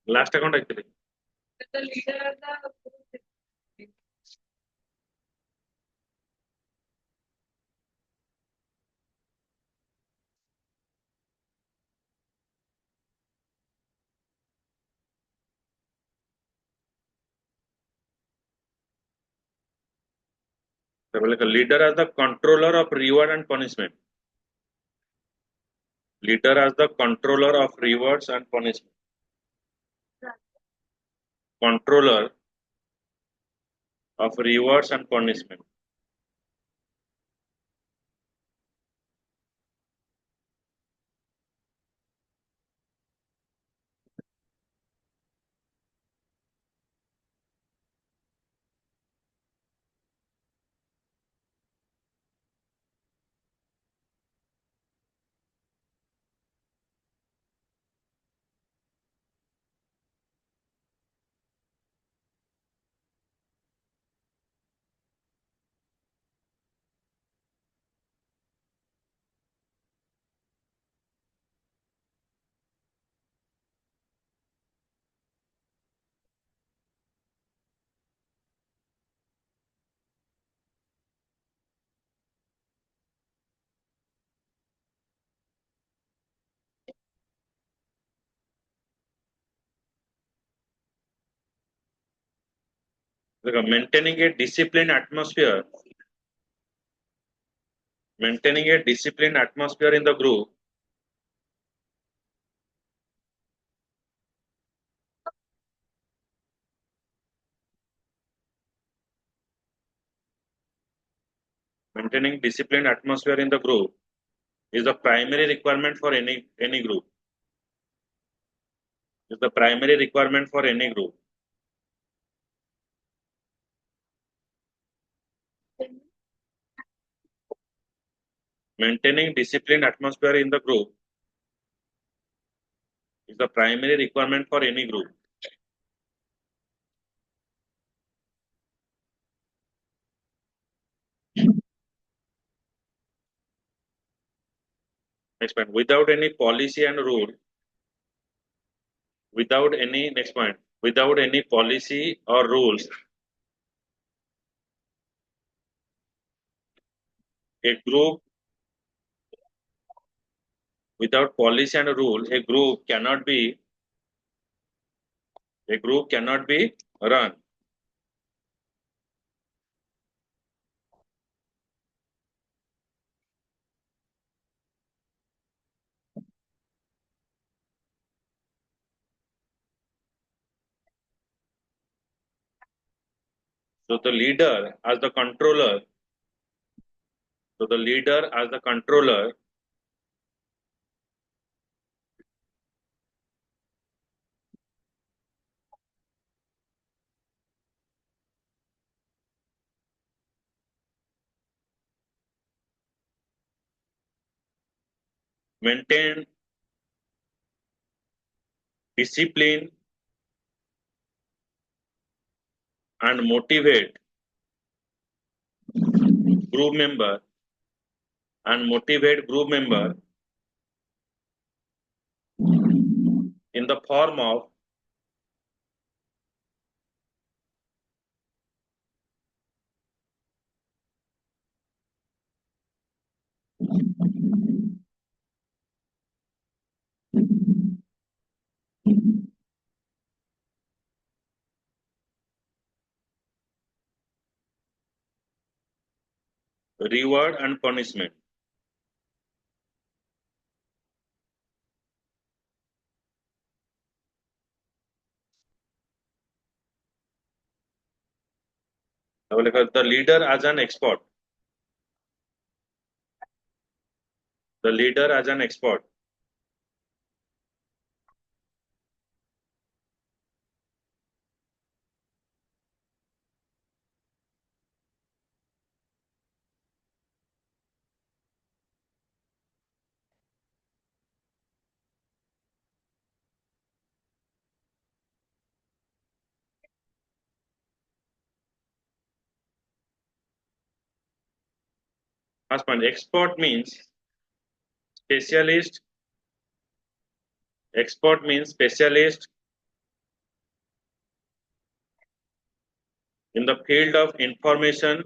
Last account actually. The leader of the Like a leader as the controller of reward and punishment. Leader as the controller of rewards and punishment. Controller of rewards and punishment. Like maintaining a disciplined atmosphere. Maintaining a disciplined atmosphere in the group. Maintaining disciplined atmosphere in the group is the primary requirement for any group. Is the primary requirement for any group. Maintaining disciplined atmosphere in the group is the primary requirement for any group. Next point, without any policy and rule, without any, next point, without any policy or rules, a group without policy and rule, a group cannot be run. So the leader as the controller, maintain discipline and motivate group member in the form of reward and punishment. The leader as an expert. The leader as an expert. Last point, expert means specialist. Expert means specialist in the field of information,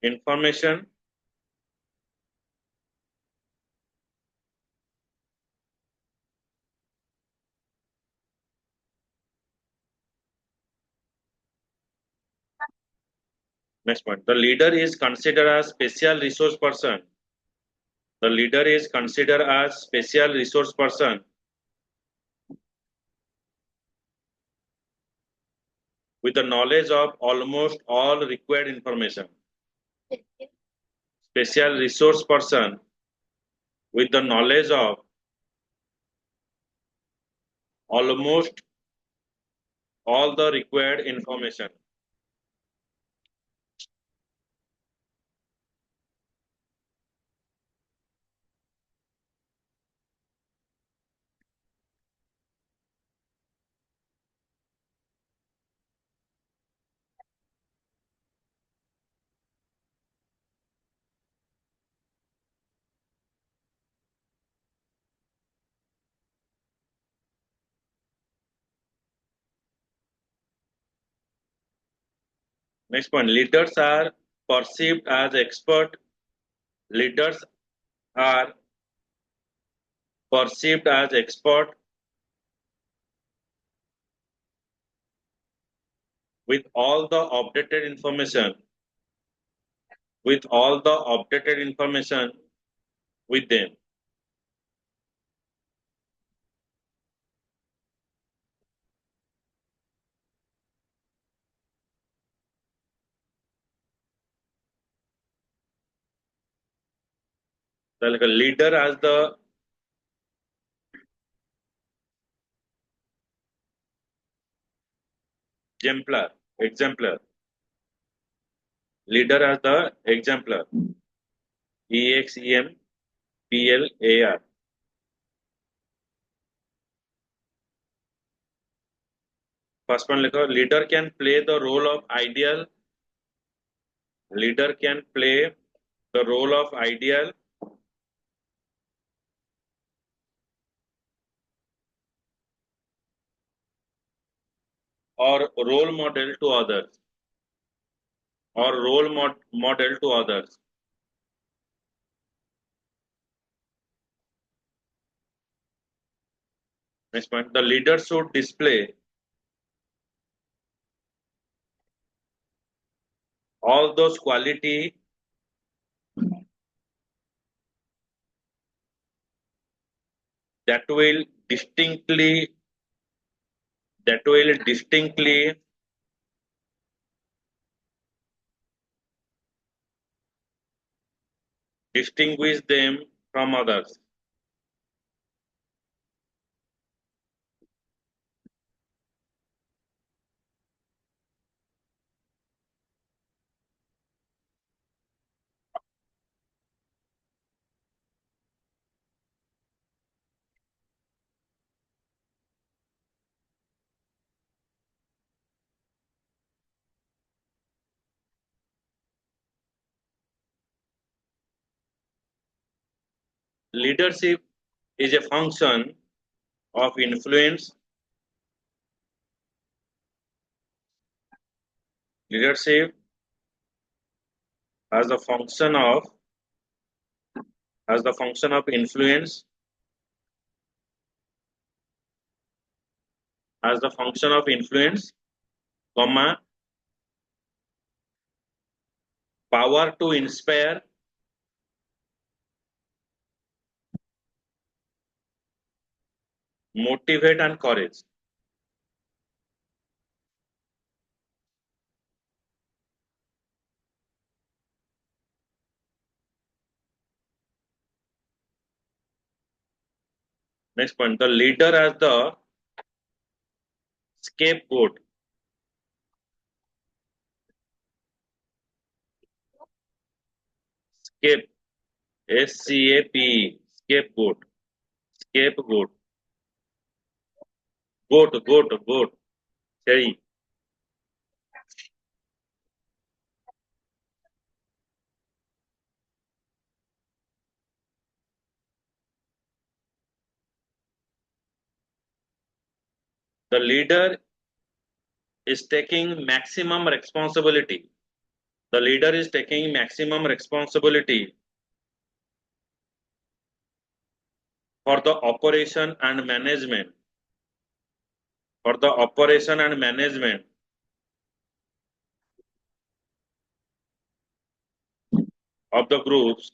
information Next point. The leader is considered as special resource person. The leader is considered as special resource person with the knowledge of almost all required information. Special resource person with the knowledge of almost all the required information. Next point. Leaders are perceived as expert. Leaders are perceived as expert with all the updated information with all the updated information with them. So like a leader as the exemplar. Leader as the exemplar. EXEMPLAR. First one, like a leader can play the role of ideal. Leader can play the role of ideal or role model to others. Model to others. Next point, the leader should display all those quality that will distinctly that will distinctly distinguish them from others. Leadership is a function of influence. Leadership as the function of influence, as the function of influence, comma, power to inspire, motivate and courage. Next point, the leader as the scapegoat. Scape, SCAPE, scapegoat, scapegoat, goat, cherry. The leader is taking maximum responsibility. The leader is taking maximum responsibility for the operation and management. For the operation and management of the groups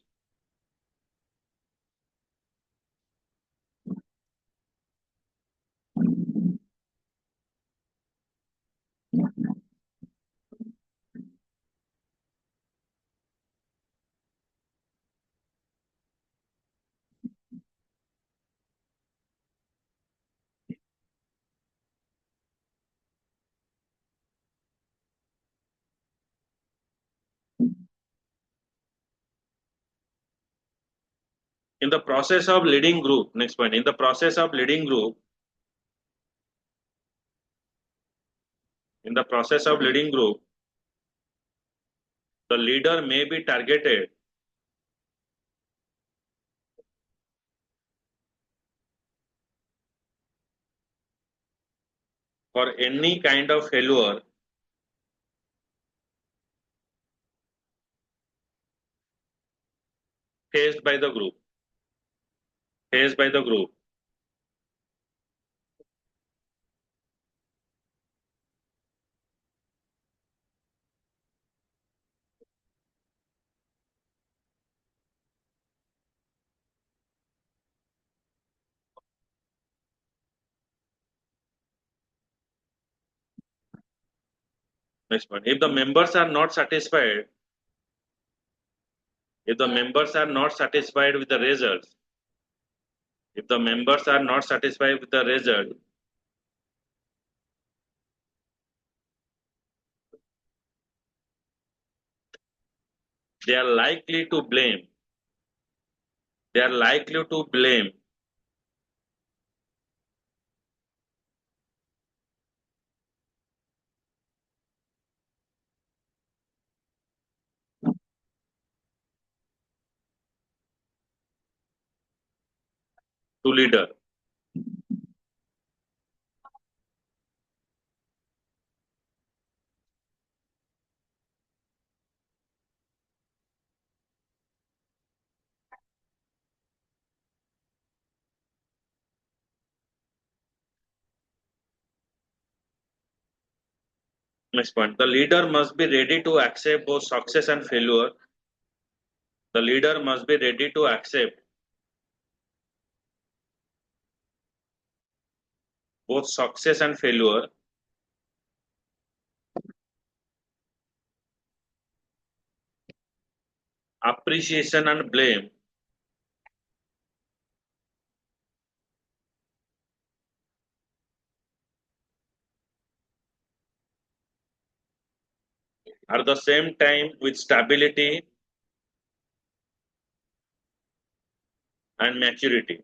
in the process of leading group. Next point, in the process of leading group, in the process of leading group, the leader may be targeted for any kind of failure faced by the group. Faced by the group. Next point, if the members are not satisfied, if the members are not satisfied with the results, if the members are not satisfied with the result, they are likely to blame. They are likely to blame to leader. Next point, the leader must be ready to accept both success and failure. The leader must be ready to accept both success and failure. Appreciation and blame at the same time with stability and maturity.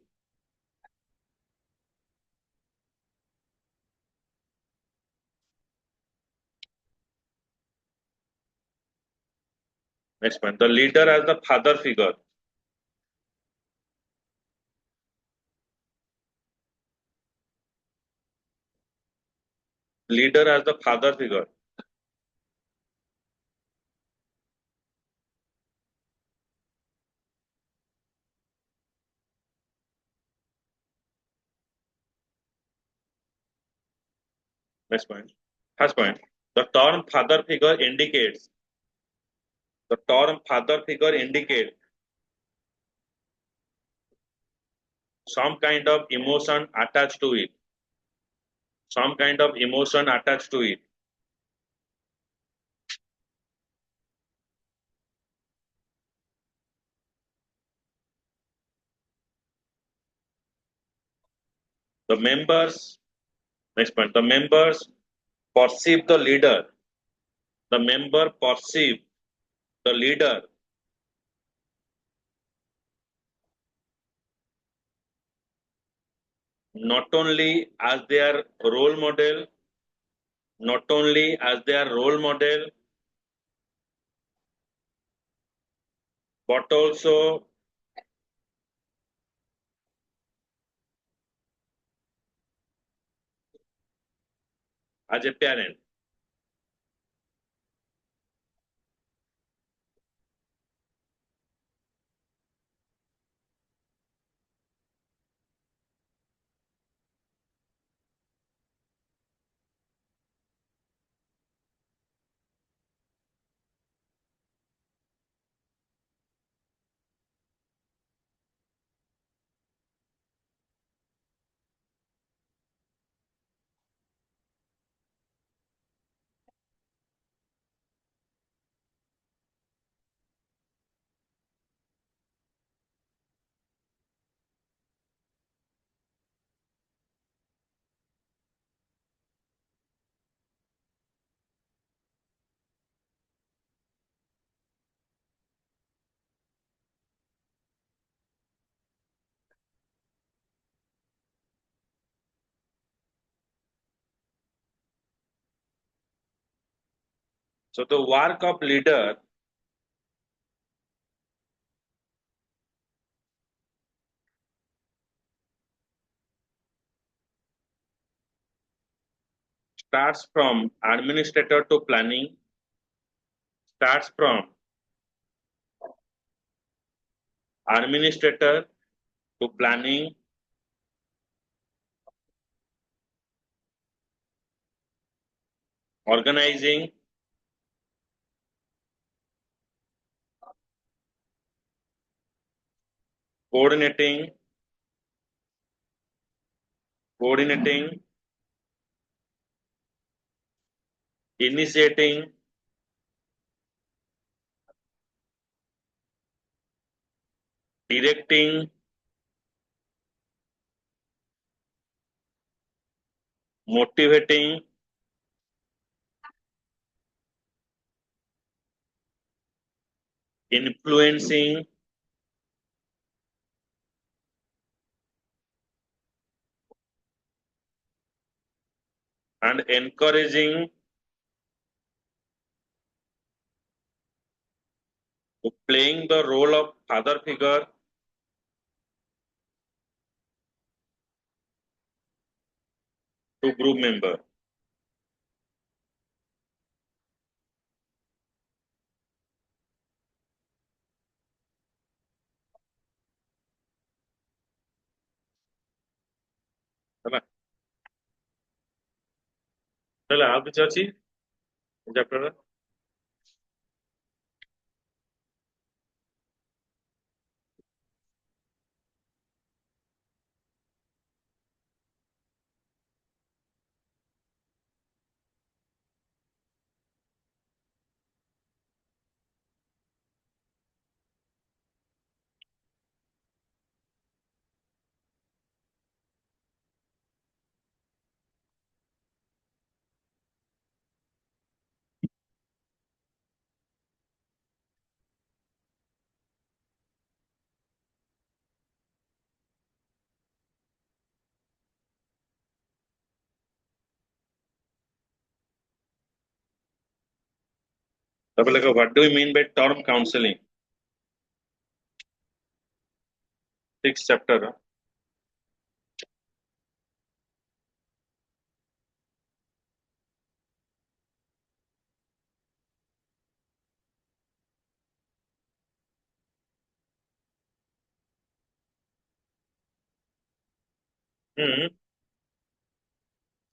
Next point, the leader as the father figure. Leader as the father figure. Next point. First point, the term father figure indicates, the term father figure indicates some kind of emotion attached to it. Some kind of emotion attached to it. The members, next point, the members perceive the leader. The member perceive the leader not only as their role model, not only as their role model, but also as a parent. So the work of leader starts from administrator to planning, starts from administrator to planning, organizing, coordinating, coordinating, initiating, directing, motivating, influencing, and encouraging, playing the role of father figure to group member. ହେଲା ତାହେଲେ ଆଉ କିଛି ଅଛି chapter? ତାପରେ ଲେଖ what do you mean by term counseling? 6th chapter. ହୁଁ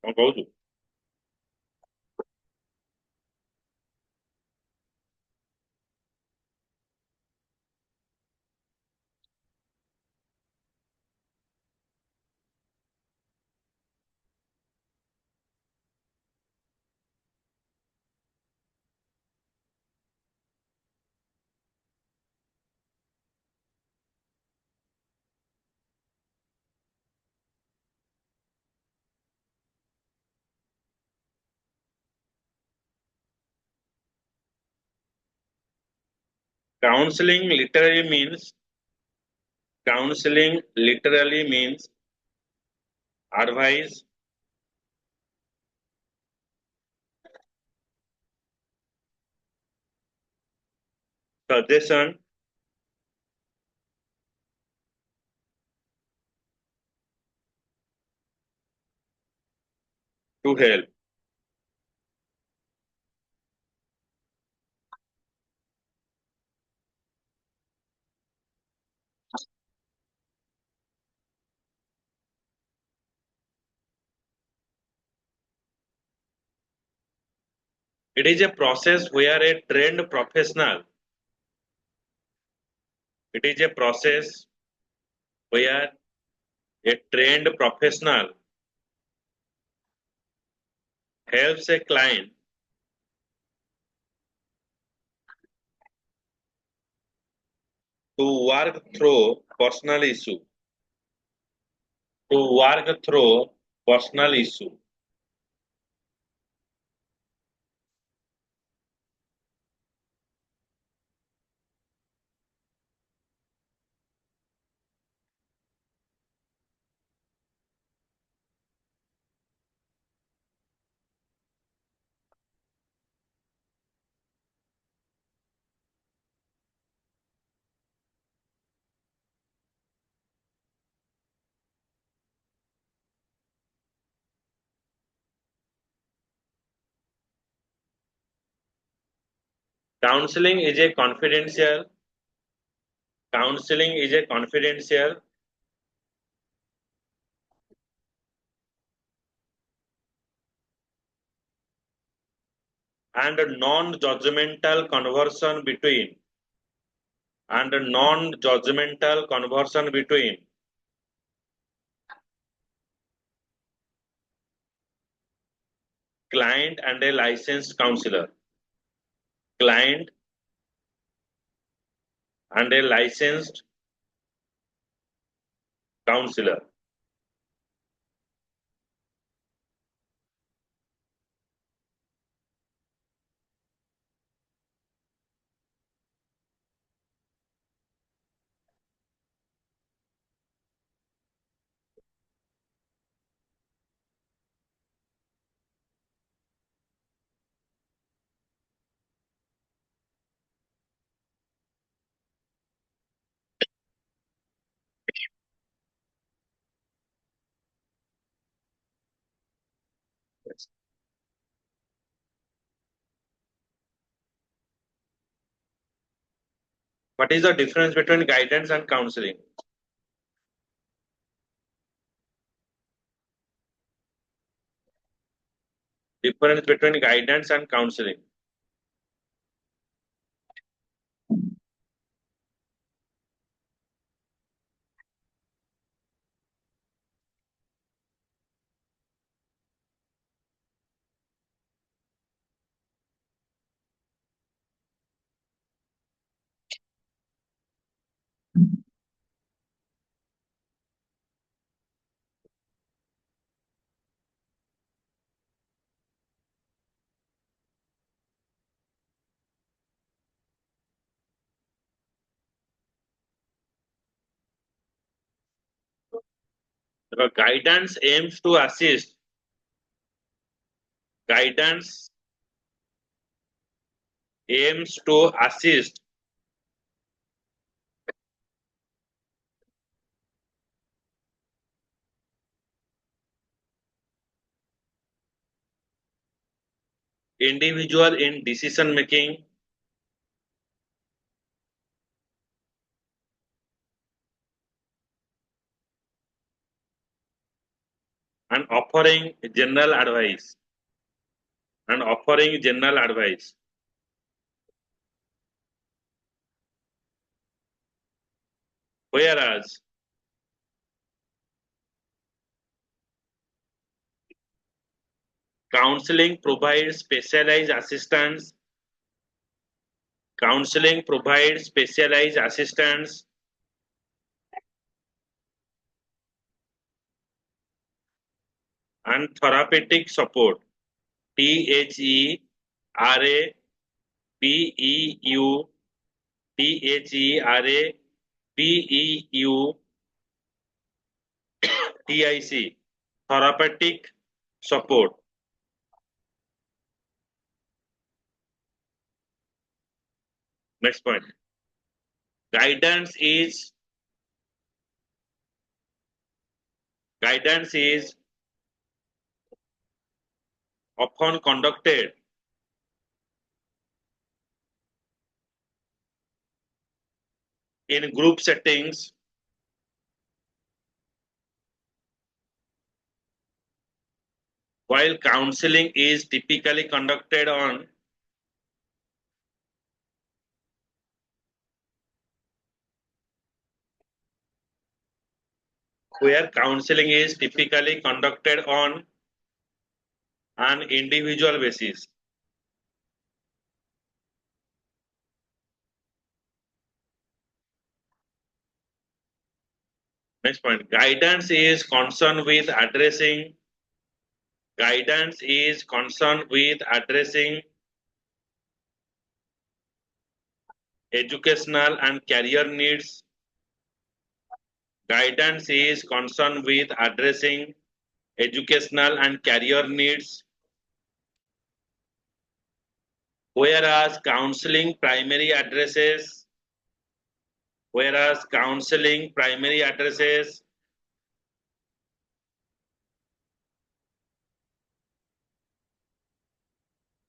କଣ କହୁଛୁ? Counseling literally means advice, suggestion, to help. It is a process where a trained professional. It is a process where a trained professional helps a client to work through personal issue. To work through personal issue. Counseling is a confidential. Counseling is a confidential and non-judgmental conversation between client and a licensed counselor. Client and a licensed counselor. Yes. What is the difference between guidance and counseling? Difference between guidance and counseling. The guidance aims to assist. Guidance aims to assist individual in decision making and offering general advice. Whereas counseling provides specialized assistance. Counseling provides specialized assistance and therapeutic support. THERAPEU, THERAPEU, TIC, therapeutic support. Next point. Guidance is often conducted in group settings while counseling is typically conducted on where counseling is typically conducted on an individual basis. Next point, guidance is concerned with addressing educational and career needs. Guidance is concerned with addressing educational and career needs, whereas counseling primarily addresses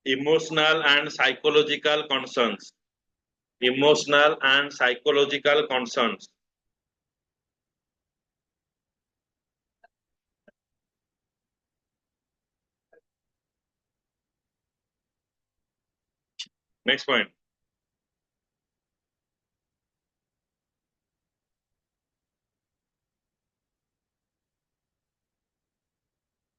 emotional and psychological concerns. Emotional and psychological concerns. Next point.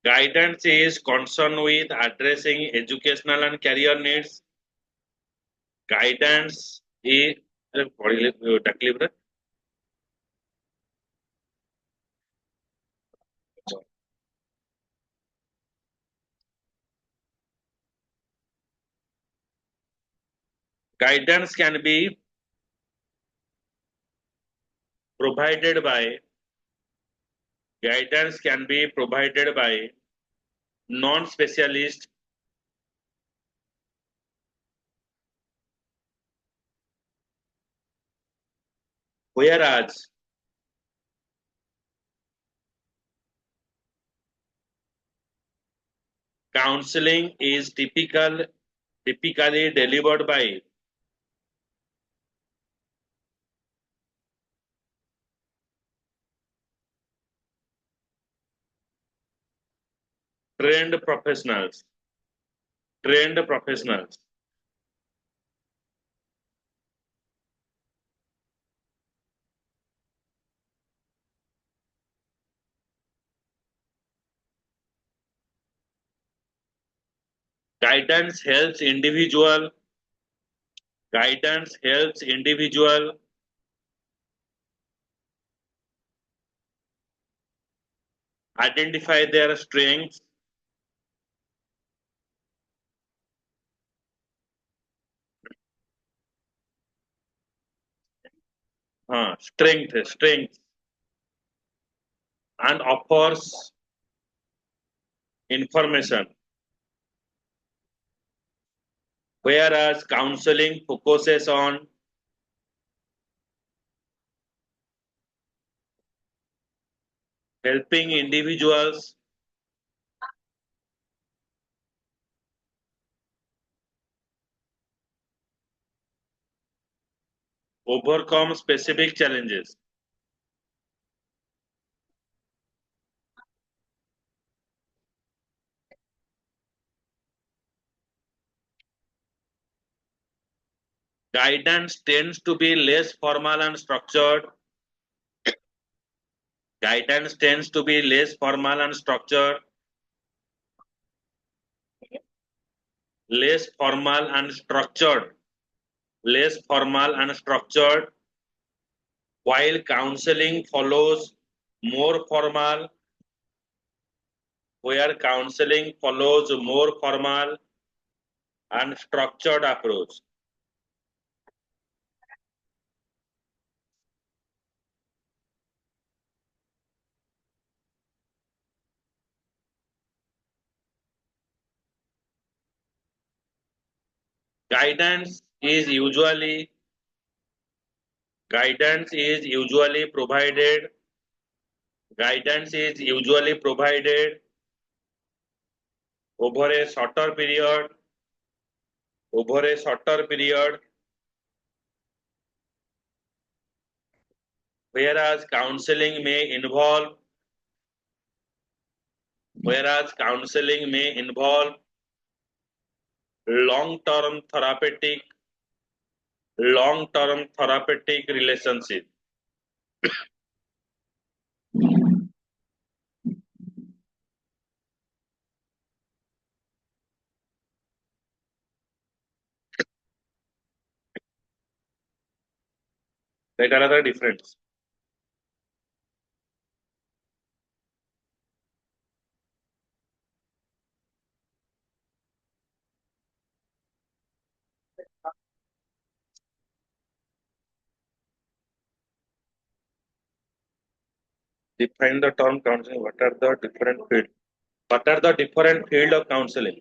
Guidance is concerned with addressing educational and career needs. Guidance is guidance can be provided by non-specialist, whereas counseling is typically delivered by trained professionals. Guidance helps individual identify their strengths, strengths, and offers information, whereas counseling focuses on helping individuals overcome specific challenges. Guidance tends to be less formal and structured. Guidance tends to be less formal and structured, less formal and structured, while counseling follows more formal, and structured approach. Guidance is usually provided over a shorter period, whereas counseling may involve long-term therapeutic relationship. ସେଇଟା ହେଲା ତାର difference. Define the term counseling. What are the different field? What are the different field of counseling?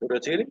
କୋଉଠି ଅଛି କି?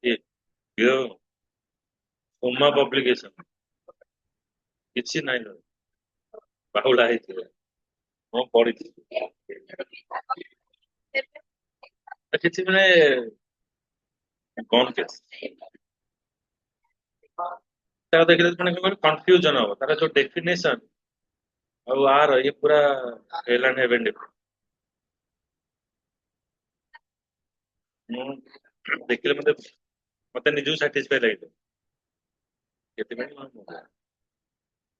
ଇଏ ଇଏ Uma publication କିଛି ନାହିଁ ନ ବାହୁଳା ହେଇଥିବ। ମୁଁ ପଢିଛି। କିଛି ମାନେ କଣ କେସ୍ ତାର ଦେଖିଲେ ମାନେ କଣ କନଫ୍ୟୁଜନ ହବ ତାର ଯୋଉ ଡେଫିନେସନ ଆଉ ଆର ଇଏ ପୁରା ହେଲ୍ ଆଣ୍ଡ ହେଭେନ୍ ଡିଫରେଣ୍ଟ। ମୁଁ ଦେଖିଲେ ମତେ ମତେ ନିଜକୁ ସାଟିସ୍ଫାଇ ଲାଗିଲା ସେଥିପାଇଁ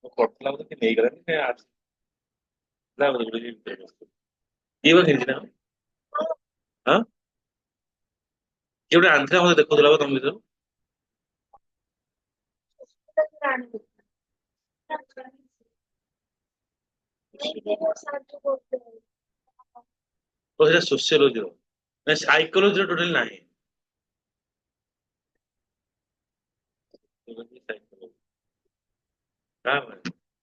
ମୁଁ ପଢୁଥିଲା ବୋଧେ କି ନେଇଗଲାନି ସେ ଆସିଲା ବୋଧେ ଗୋଟେ ଇଏ ବା ହିନ୍ଦୀ ନା ହଁ କିଏ ଗୋଟେ ଆନ୍ଧ୍ରା ମତେ ଦେଖୁଥିଲା ବା ତମ ଭିତରୁ ଓ ସେଟା ସୋସିଓଲୋଜିର ମାନେ ସାଇକୋଲୋଜିର ଟୋଟାଲି ନାହିଁ। Psychology, psychology।